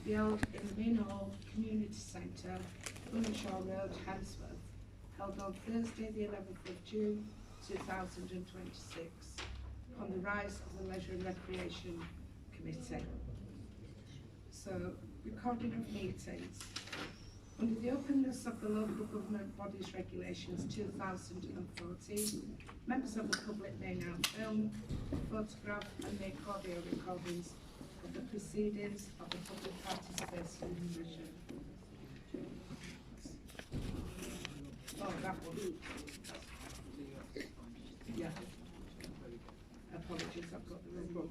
be held in the main hall community centre, Bullenshaw Road, Hemsworth, held on Thursday the 11th of June 2026 on the rise of the Leisure and Recreation Committee. So, recording of meetings. Under the openness of the Local Government Bodies Regulations 2014, members of the public may now film, photograph and make audio recordings of the proceedings of the public participation in the measure. Oh, that one. Yeah. Apologies, I've got the wrong one.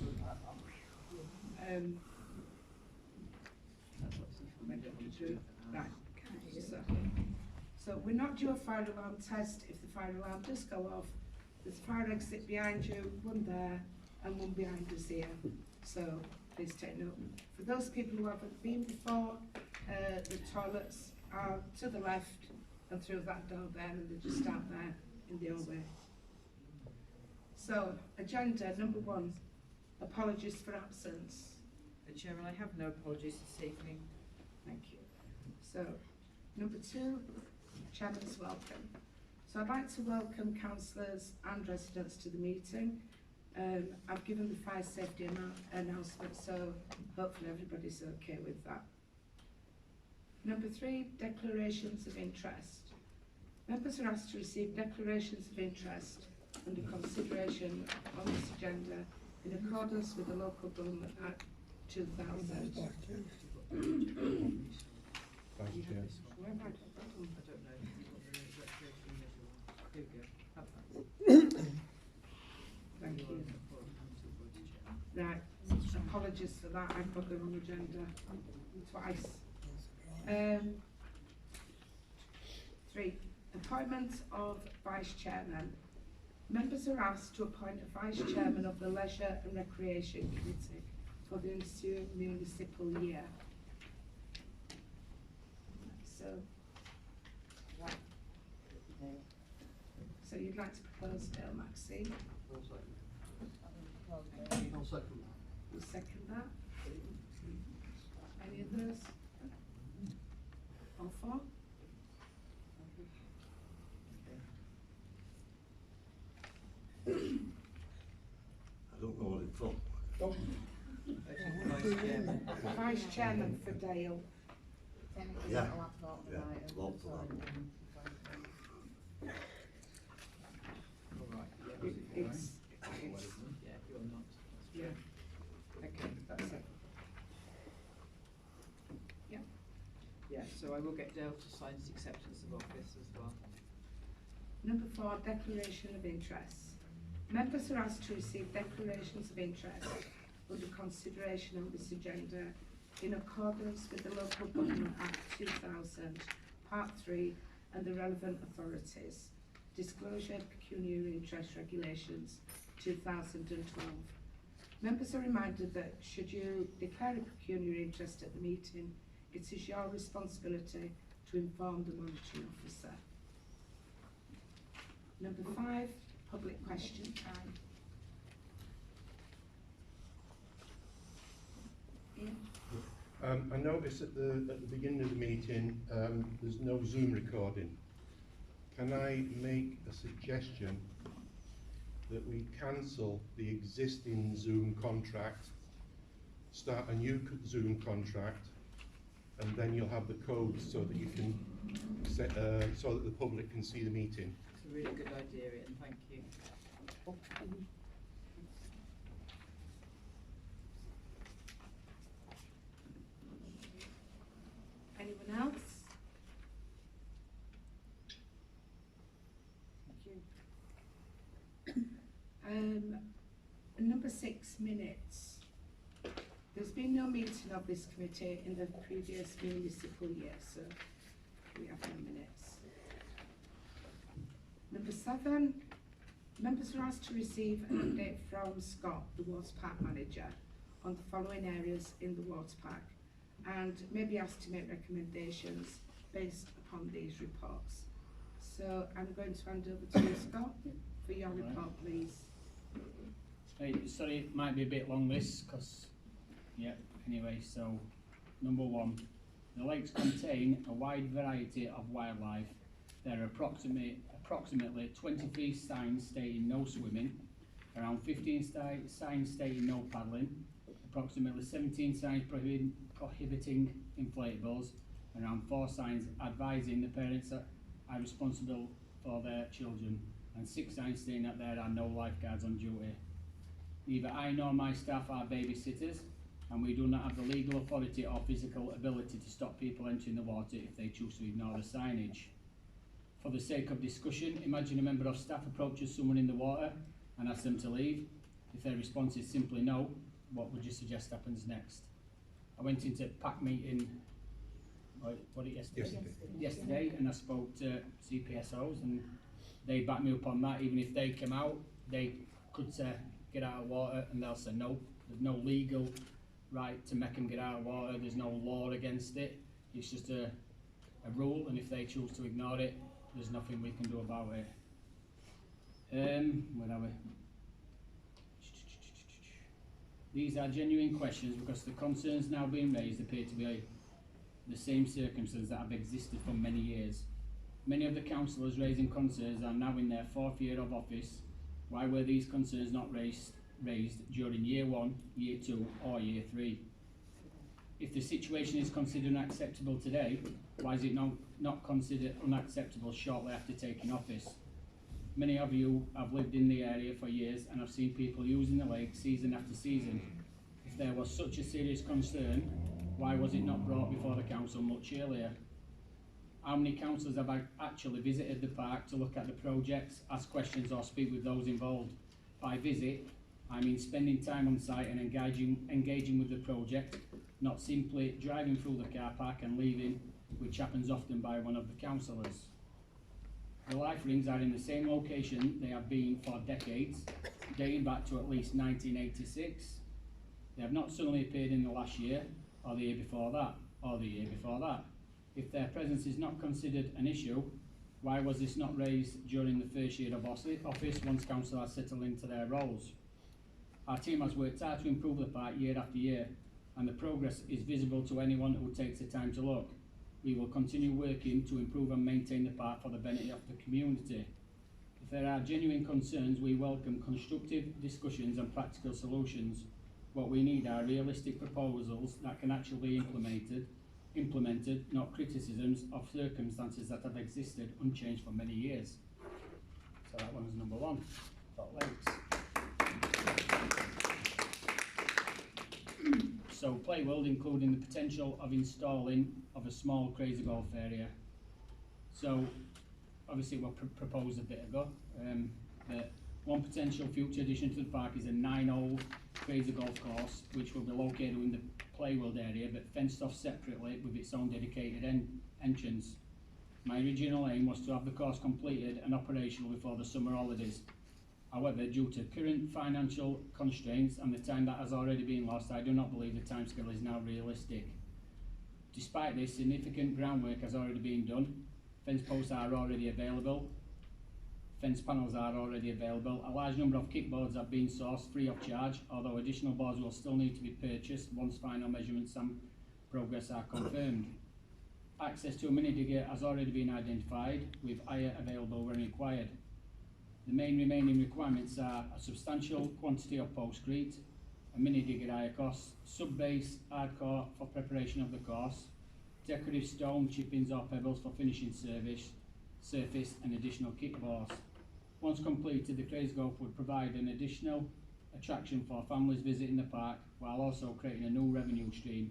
Right. So we're not due a fire alarm test. If the fire alarm does go off, there's a fire exit behind you, one there and one behind us here. So please take note. For those people who haven't been before, the toilets are to the left and through that door there, and they just out there in the hallway. So, agenda number 1, apologies for absence. Chairman, I have no apologies this evening. Thank you. So, number 2, Chairman's welcome. So I'd like to welcome councillors and residents to the meeting. I've given the fire safety announcement, so hopefully everybody's okay with that. Number 3, declarations of interest. Members are asked to receive declarations of interest under consideration on this agenda in accordance with the Local Government Act 2000. Thank you, Chair. Where have I got that one? I don't know. Here we go. Have that. Thank you. Right, apologies for that, I've got the wrong agenda twice. 3, appointment of Vice Chairman. Members are asked to appoint a Vice Chairman of the Leisure and Recreation Committee for the ensuing municipal year. So, right. So you'd like to propose Dale Maxine? I'll second that. You second that? Any others? All 4? I don't know what it's from. Vice Chairman. Vice Chairman for Dale. Yeah. Lots of that. All right. It's Yeah, you're not. yeah. Okay, that's it. Yeah. Yeah, so I will get Dale to sign his acceptance of office as well. Number 4, declaration of interest. Members are asked to receive declarations of interest under consideration on this agenda in accordance with the Local Government Act 2000, Part 3 and the relevant authorities. Disclosure Pecuniary Interest Regulations 2012. Members are reminded that should you declare a pecuniary interest at the meeting, it is your responsibility to inform the monitoring officer. Number 5, public question time. Ian? I noticed at the beginning of the meeting there's no Zoom recording. Can I make a suggestion that we cancel the existing Zoom contract, start a new Zoom contract, and then you'll have the code so that you can set, so that the public can see the meeting. It's a really good idea, Ian, thank you. Anyone else? Thank you. Number 6, minutes. There's been no meeting of this committee in the previous municipal year, so we have no minutes. Number 7, members are asked to receive an update from Scott, the Wards Park manager, on the following areas in the Wards Park, and may be asked to make recommendations based upon these reports. So I'm going to hand over to you, Scott, for your report, please. Sorry, it might be a bit long this, because, yeah, anyway, so Number 1, the lakes contain a wide variety of wildlife. There are approximately 23 signs stating no swimming, around 15 signs stating no paddling, approximately 17 signs prohibiting inflatables, around 4 signs advising the parents are responsible for their children, and 6 signs stating that there are no lifeguards on duty. Neither I nor my staff are babysitters, and we do not have the legal authority or physical ability to stop people entering the water if they choose to ignore the signage. For the sake of discussion, imagine a member of staff approaches someone in the water and asks them to leave. If their response is simply no, what would you suggest happens next? I went into PAC meeting yesterday, and I spoke to CPSOs, and they backed me up on that. Even if they came out, they could say get out of water, and they'll say no. There's no legal right to make them get out of water. There's no law against it. It's just a rule, and if they choose to ignore it, there's nothing we can do about it. Where are we? These are genuine questions because the concerns now being raised appear to be the same circumstances that have existed for many years. Many of the councillors raising concerns are now in their 4th year of office. Why were these concerns not raised during year 1, year 2 or year 3? If the situation is considered unacceptable today, why is it not considered unacceptable shortly after taking office? Many of you have lived in the area for years and have seen people using the lake season after season. If there was such a serious concern, why was it not brought before the council much earlier? How many councillors have actually visited the park to look at the projects, ask questions or speak with those involved? By visit, I mean spending time on site and engaging with the project, not simply driving through the car park and leaving, which happens often by one of the councillors. The life rings are in the same location they have been for decades, dating back to at least 1986. They have not suddenly appeared in the last year, or the year before that, or the year before that. If their presence is not considered an issue, why was this not raised during the first year of office once councillors settled into their roles? Our team has worked hard to improve the park year after year, and the progress is visible to anyone who takes the time to look. We will continue working to improve and maintain the park for the benefit of the community. If there are genuine concerns, we welcome constructive discussions and practical solutions. What we need are realistic proposals that can actually be implemented, not criticisms of circumstances that have existed unchanged for many years. So that one was number 1, about lakes. So play world, including the potential of installing of a small crazy golf area. So obviously what proposed a bit ago, that one potential future addition to the park is a 9-hole crazy golf course, which will be located in the play world area but fenced off separately with its own dedicated entrance. My original aim was to have the course completed and operational before the summer holidays. However, due to current financial constraints and the time that has already been lost, I do not believe the timescale is now realistic. Despite this, significant groundwork has already been done. Fence posts are already available. Fence panels are already available. A large number of kickboards have been sourced free of charge, although additional boards will still need to be purchased once final measurements and progress are confirmed. Access to a mini digger has already been identified, with hire available when required. The main remaining requirements are a substantial quantity of postcrete, a mini digger hire cost, sub-base hardcore for preparation of the course, decorative stone chippings or pebbles for finishing surface and additional kickboards. Once completed, the crazy golf would provide an additional attraction for families visiting the park, while also creating a new revenue stream.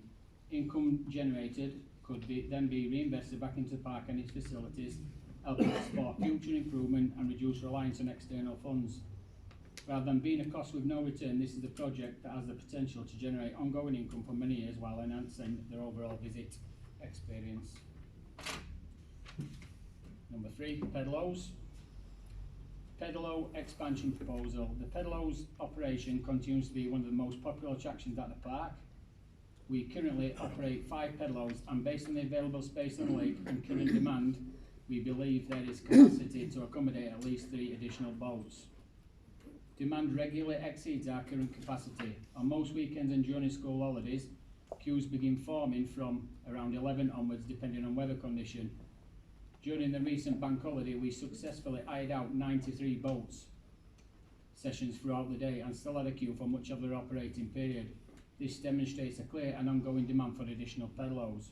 Income generated could then be reinvested back into the park and its facilities, helping to support future improvement and reduce reliance on external funds. Rather than being a cost with no return, this is a project that has the potential to generate ongoing income for many years while enhancing their overall visit experience. Number 3, Pedalo's. Pedalo expansion proposal. The Pedalo's operation continues to be one of the most popular attractions at the park. We currently operate 5 Pedalos, and based on the available space on the lake and current demand, we believe there is capacity to accommodate at least 3 additional boats. Demand regularly exceeds our current capacity. On most weekends and during school holidays, Queues begin forming from around 11 onwards, depending on weather condition. During the recent bank holiday, we successfully hired out 93 boats sessions throughout the day and still had a queue for much of their operating period. This demonstrates a clear and ongoing demand for additional pedals.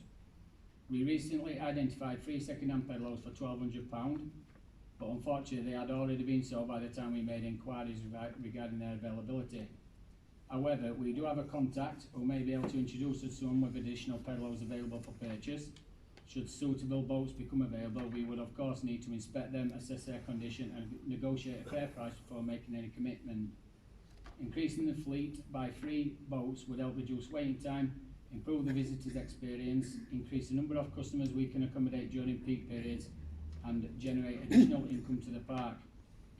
We recently identified 3 second-hand pedals for £1,200, but unfortunately they had already been sold by the time we made inquiries regarding their availability. However, we do have a contact who may be able to introduce us to some with additional pedals available for purchase. Should suitable boats become available, we would of course need to inspect them, assess their condition and negotiate a fair price before making any commitment. Increasing the fleet by 3 boats would help reduce waiting time, improve the visitors' experience, increase the number of customers we can accommodate during peak periods and generate additional income to the park.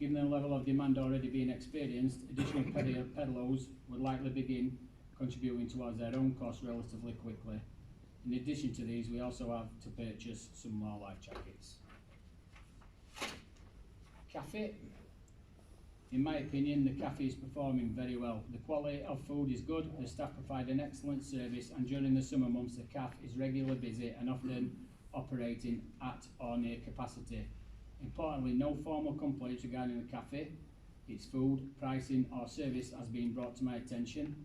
Given the level of demand already being experienced, additional pedals would likely begin contributing towards their own costs relatively quickly. In addition to these, we also have to purchase some more life jackets. Cafe. In my opinion, the cafe is performing very well. The quality of food is good, the staff provide an excellent service, and during the summer months the cafe is regularly busy and often operating at or near capacity. Importantly, no formal complaints regarding the cafe, its food, pricing or service has been brought to my attention.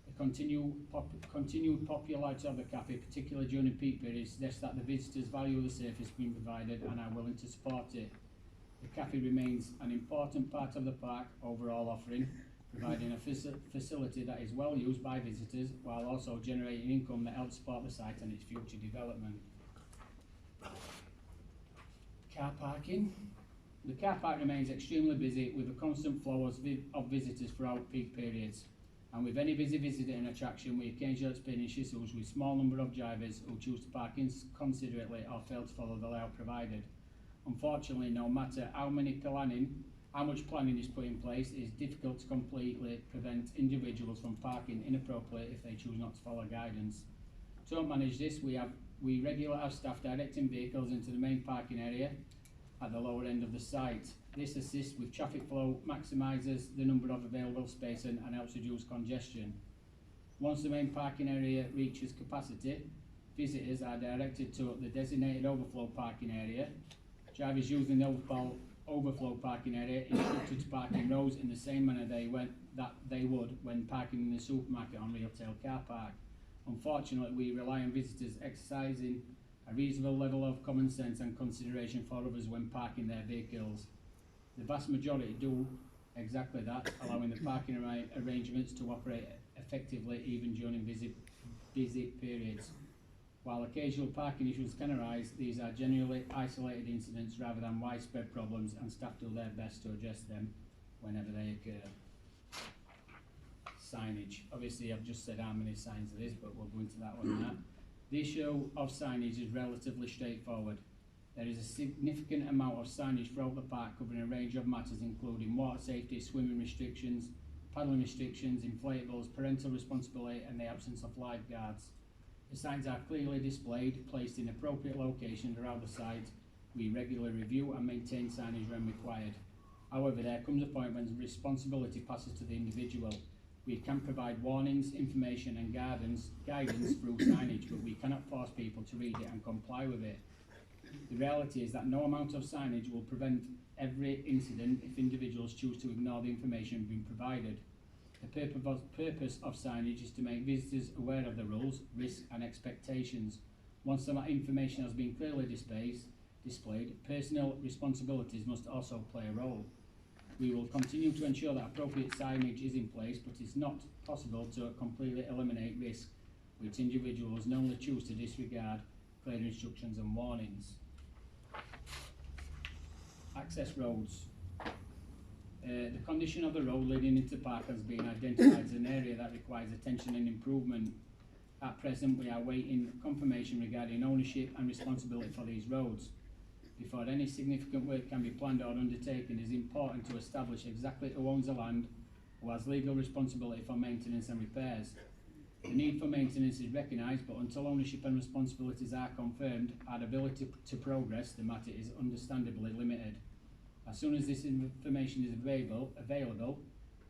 The continued popularity of the cafe, particularly during peak periods, suggests that the visitors value the service being provided and are willing to support it. The cafe remains an important part of the park overall offering, providing a facility that is well used by visitors while also generating income that helps support the site and its future development. Car parking. The car park remains extremely busy with a constant flow of visitors throughout peak periods. And with any busy visiting attraction, we occasionally experience issues with small number of drivers who choose to park inconsiderately or fail to follow the layout provided. Unfortunately, no matter how much planning is put in place, it is difficult to completely prevent individuals from parking inappropriately if they choose not to follow guidance. To help manage this, we regularly have staff directing vehicles into the main parking area at the lower end of the site. This assists with traffic flow, maximises the number of available space and helps reduce congestion. Once the main parking area reaches capacity, visitors are directed to the designated overflow parking area. Drivers using the overflow parking area instructed to park in rows in the same manner they would when parking in the supermarket on retail car park. Unfortunately, we rely on visitors exercising a reasonable level of common sense and consideration for others when parking their vehicles. The vast majority do exactly that, allowing the parking arrangements to operate effectively even during busy periods. While occasional parking issues can arise, these are generally isolated incidents rather than widespread problems, and staff do their best to address them whenever they occur. Signage. Obviously, I've just said how many signs there is, but we'll go into that one now. The issue of signage is relatively straightforward. There is a significant amount of signage throughout the park covering a range of matters including water safety, swimming restrictions, paddling restrictions, inflatables, parental responsibility and the absence of lifeguards. The signs are clearly displayed, placed in appropriate locations around the site. We regularly review and maintain signage when required. However, there comes a point when responsibility passes to the individual. We can provide warnings, information and guidance through signage, but we cannot force people to read it and comply with it. The reality is that no amount of signage will prevent every incident if individuals choose to ignore the information being provided. The purpose of signage is to make visitors aware of the rules, risks and expectations. Once that information has been clearly displayed, personal responsibilities must also play a role. We will continue to ensure that appropriate signage is in place, but it's not possible to completely eliminate risk, which individuals normally choose to disregard clear instructions and warnings. Access roads. The condition of the road leading into the park has been identified as an area that requires attention and improvement. At present, we are waiting confirmation regarding ownership and responsibility for these roads. Before any significant work can be planned or undertaken, it is important to establish exactly who owns the land, who has legal responsibility for maintenance and repairs. The need for maintenance is recognised, but until ownership and responsibilities are confirmed, our ability to progress the matter is understandably limited. As soon as this information is available,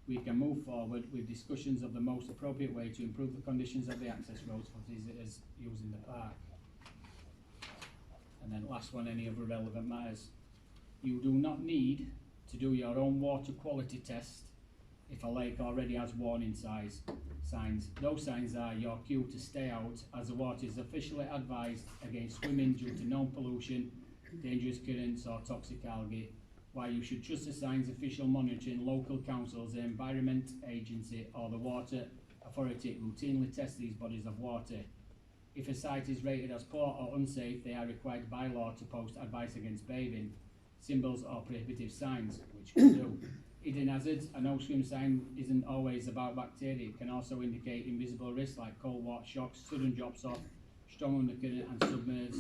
we can move forward with discussions of the most appropriate way to improve the conditions of the access roads for visitors using the park. And then last one, any other relevant matters. You do not need to do your own water quality test if a lake already has warning signs. Those signs are your cue to stay out, as the water is officially advised against swimming due to known pollution, dangerous currents or toxic algae, while you should trust the signs official monitoring local councils, the Environment Agency or the Water Authority routinely test these bodies of water. If a site is rated as poor or unsafe, they are required by law to post advice against bathing, symbols or prohibitive signs, which can do. Hidden hazards, a no swim sign isn't always about bacteria. It can also indicate invisible risks like cold water shocks, sudden drops off, strong undercurrent and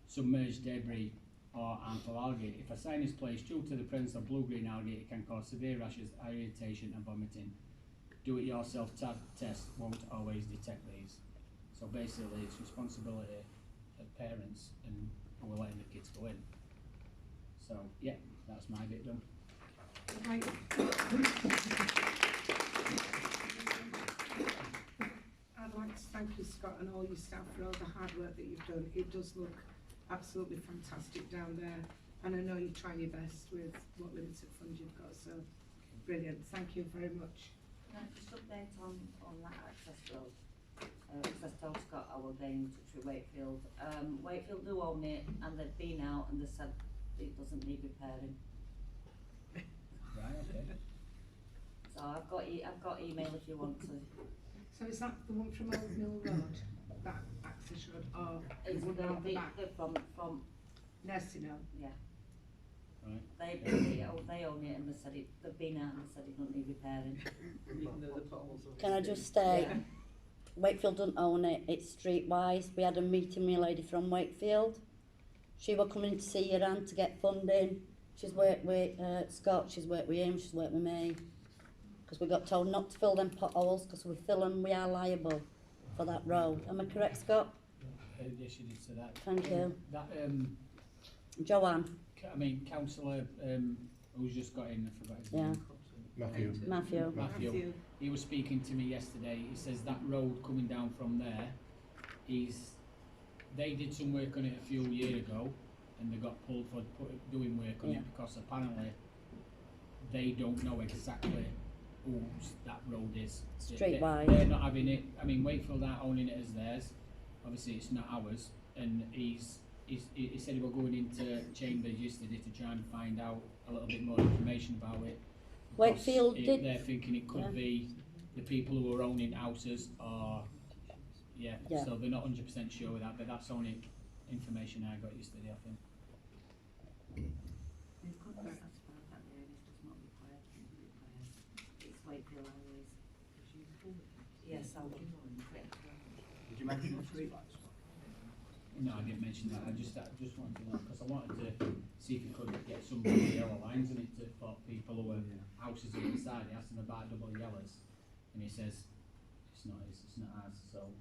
submerged debris or harmful algae. If a sign is placed due to the presence of blue-green algae, it can cause severe rashes, irritation and vomiting. Do-it-yourself test won't always detect these. So basically it's responsibility of parents and we're letting the kids go in. So yeah, that's my bit done. Right. I'd like to thank you, Scott, and all your staff for all the hard work that you've done. It does look absolutely fantastic down there, and I know you try your best with what limited funds you've got, so brilliant. Thank you very much. Can I just update on that access road? Because I told Scott I will get in touch with Wakefield. Wakefield do own it, and they've been out and they said it doesn't need repairing. Right, okay. So I've got email if you want to. So is that the one from Old Mill Road, that access road, or It's the one round the back? from Nursing home? yeah. Right. They own it and they said it. They've been out and they said it doesn't need repairing. Even though the potholes are. Can I just say, Yeah. Wakefield doesn't own it, it's streetwise. We had a meeting with a lady from Wakefield. She was coming to see your aunt to get funding. She's worked with Scott, she's worked with him, she's worked with me. Because we got told not to fill them potholes, because we fill them, we are liable for that road. Am I correct, Scott? Yes, you did say that. Thank you. That Joanne, councillor who's just got in, I forgot his Yeah. name. Matthew. Matthew. He was speaking to me yesterday. He says that road coming down from there, they did some work on it a few years ago, and they got pulled for doing work on Yeah. it because apparently they don't know exactly whose that road is. Streetwide. They're not having it. I mean, Wakefield aren't owning it as theirs. Obviously, it's not ours. And he said he was going into Chambers yesterday to try and find out a little bit more information about it. Wakefield Because did. they're thinking it could Yeah. be the people who are owning houses, or yeah. Yeah. So they're not 100% sure with that, but that's only information I got yesterday, I think. They could satisfy that there is just not required to be repaired. It's Wakefield always. Yes, I will. Did you mention the streetlights? No, I didn't mention that. I just wanted to know, because I wanted to see if you could get some yellow lines in it for people who are houses on the side. He asked them about double yellows, and he says it's not ours. So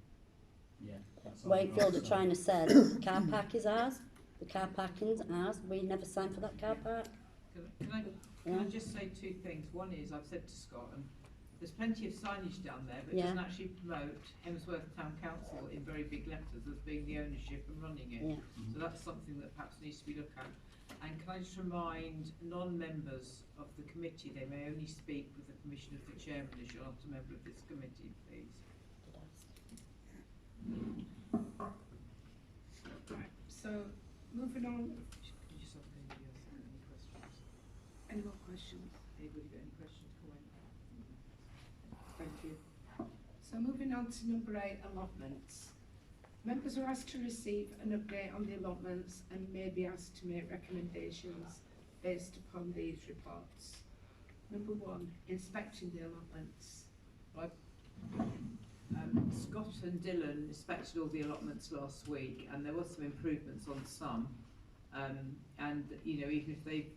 yeah, that's all. Wakefield are trying to say the car park is ours, the car parking's ours. We never signed for that car park. Can I just say two things? One is, I've said to Scott, and there's plenty of signage down there, but it Yeah. doesn't actually promote Hemsworth Town Council in very big letters as being the ownership and running it. Yeah. So that's something that perhaps needs to be looked at. And can I just remind non-members of the committee, they may only speak with the permission of the chairman as you're not a member of this committee, please. Right, so moving on, Can you just ask anybody else any questions? any more questions? Anybody got any questions, comment? Thank you. So moving on to number 8, allotments. Members are asked to receive an update on the allotments and may be asked to make recommendations based upon these reports. Number 1, inspecting the allotments. Scott and Dylan inspected all the allotments last week, and there was some improvements on some. And you know, even if they've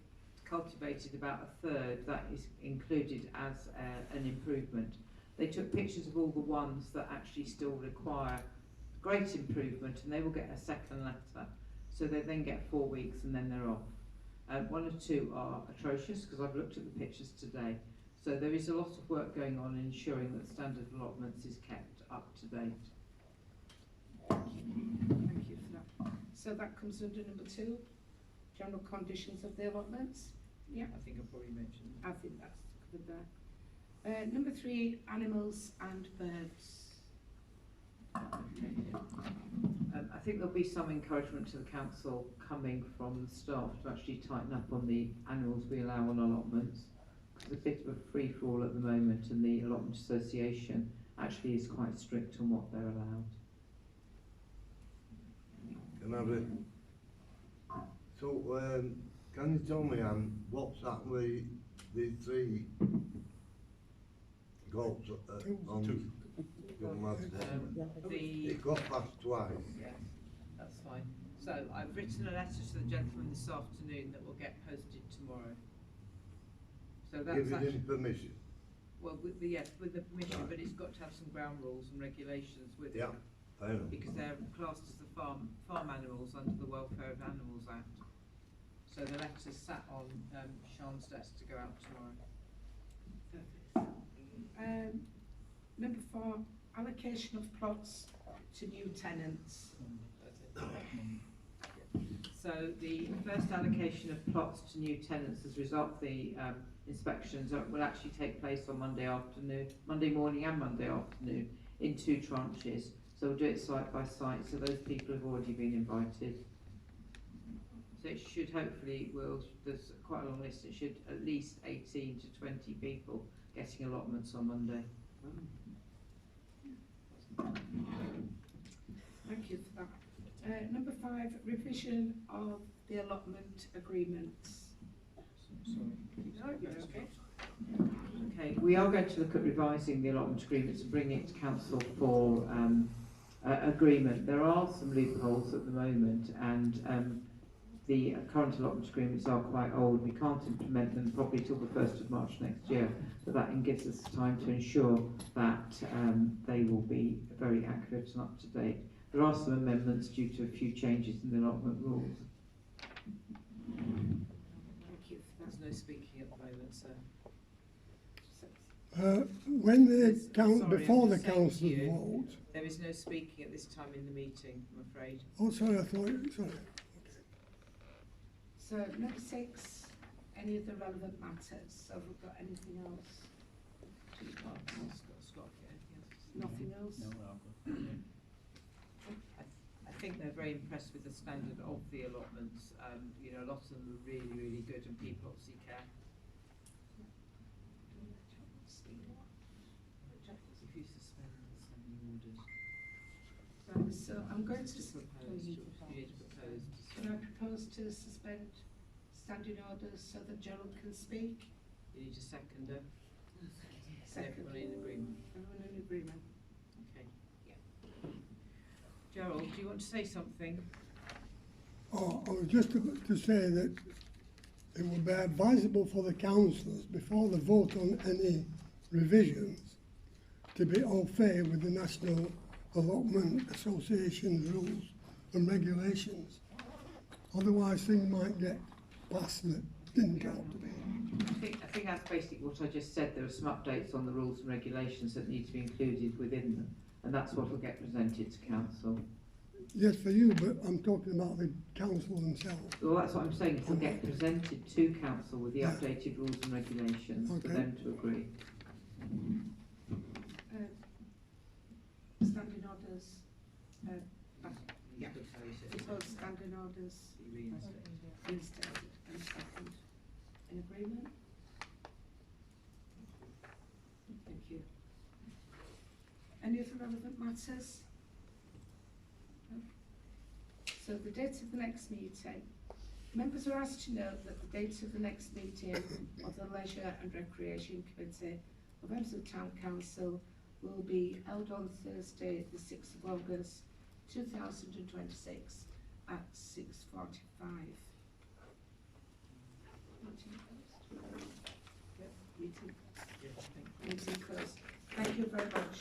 cultivated about a third, that is included as an improvement. They took pictures of all the ones that actually still require great improvement, and they will get a second letter. So they then get 4 weeks, and then they're off. 1 or 2 are atrocious, because I've looked at the pictures today. So So there is a lot of work going on in ensuring that standard allotments is kept up to date. Thank you for that. So that comes under number 2, general conditions of the allotments. Yeah, I think I probably mentioned that. I think that's covered there. Number 3, animals and birds. I think there'll be some encouragement to the council coming from the staff to actually tighten up on the animals we allow on allotments. It's a bit of a free-for-all at the moment, and the allotment association actually is quite strict on what they're allowed. Can I have it? So, can you tell me, Anne, what's happened with these 3 goats on young lad's head? It got passed twice. Yeah, that's fine. So I've written a letter to the gentleman this afternoon that will get posted tomorrow. So that's Give it him permission. well, with the permission, Right. but it's got to have some ground rules and regulations with it. Yeah, fair enough. Because they're classed as the farm animals under the Welfare of Animals Act. So the letter's sat on Sean's desk to go out tomorrow. Number 4, allocation of plots to new tenants. So the first allocation of plots to new tenants as a result of the inspections will actually take place on Monday morning and Monday afternoon in 2 tranches. So we'll do it site by site, so those people have already been invited. So it should hopefully, there's quite a long list, it should at least 18 to 20 people getting allotments on Monday. Thank you for that. Number 5, revision of the allotment agreements. No, you're okay. Okay, we are going to look at revising the allotment agreements and bringing it to council for agreement. There are some loopholes at the moment, and the current allotment agreements are quite old. We can't implement them probably till the 1st of March next year, but that gives us time to ensure that they will be very accurate and up to date. There are some amendments due to a few changes in the allotment rules. Thank you for that. There's no speaking at the moment, so. When the Sorry, before I'm the just saying to councillors you, vote. There is no speaking at this time in the meeting, I'm afraid. Oh, sorry, I thought. Sorry. So number 6, any of the relevant matters. So have we got anything else? Scott, anything else? Nothing else? No, we're all good. I think they're very impressed with the standard of the allotments. You know, a lot of them are really, really good, and people obviously care. If you suspend the standing orders. Right, so I'm going to Propose, you need to propose. Can I propose to suspend standing orders so that Gerald can speak? You need a seconder. Second. Everybody in agreement? Everyone in agreement? Okay. Gerald, do you want to say something? Oh, I was just about to say that it would be advisable for the councillors before the vote on any revisions to be au fait with the National Allotment Association's rules and regulations. Otherwise things might get passed that didn't ought to be. I think that's basically what I just said. There are some updates on the rules and regulations that need to be included within them, and that's what will get presented to council. Yes, for you, but I'm talking about the council themselves. Well, that's what I'm saying. It will get presented to council with the updated rules and regulations for Okay. them to agree. Standing orders, yeah, propose standing orders reinstated and second. In agreement? Thank you. Any other relevant matters? No? So the date of the next meeting. Members are asked to note that the date of the next meeting of the Leisure and Recreation Committee of Hemsworth Town Council will be held on Thursday, the 6th of August 2026 at 6:45. Meeting closed. Thank you very much.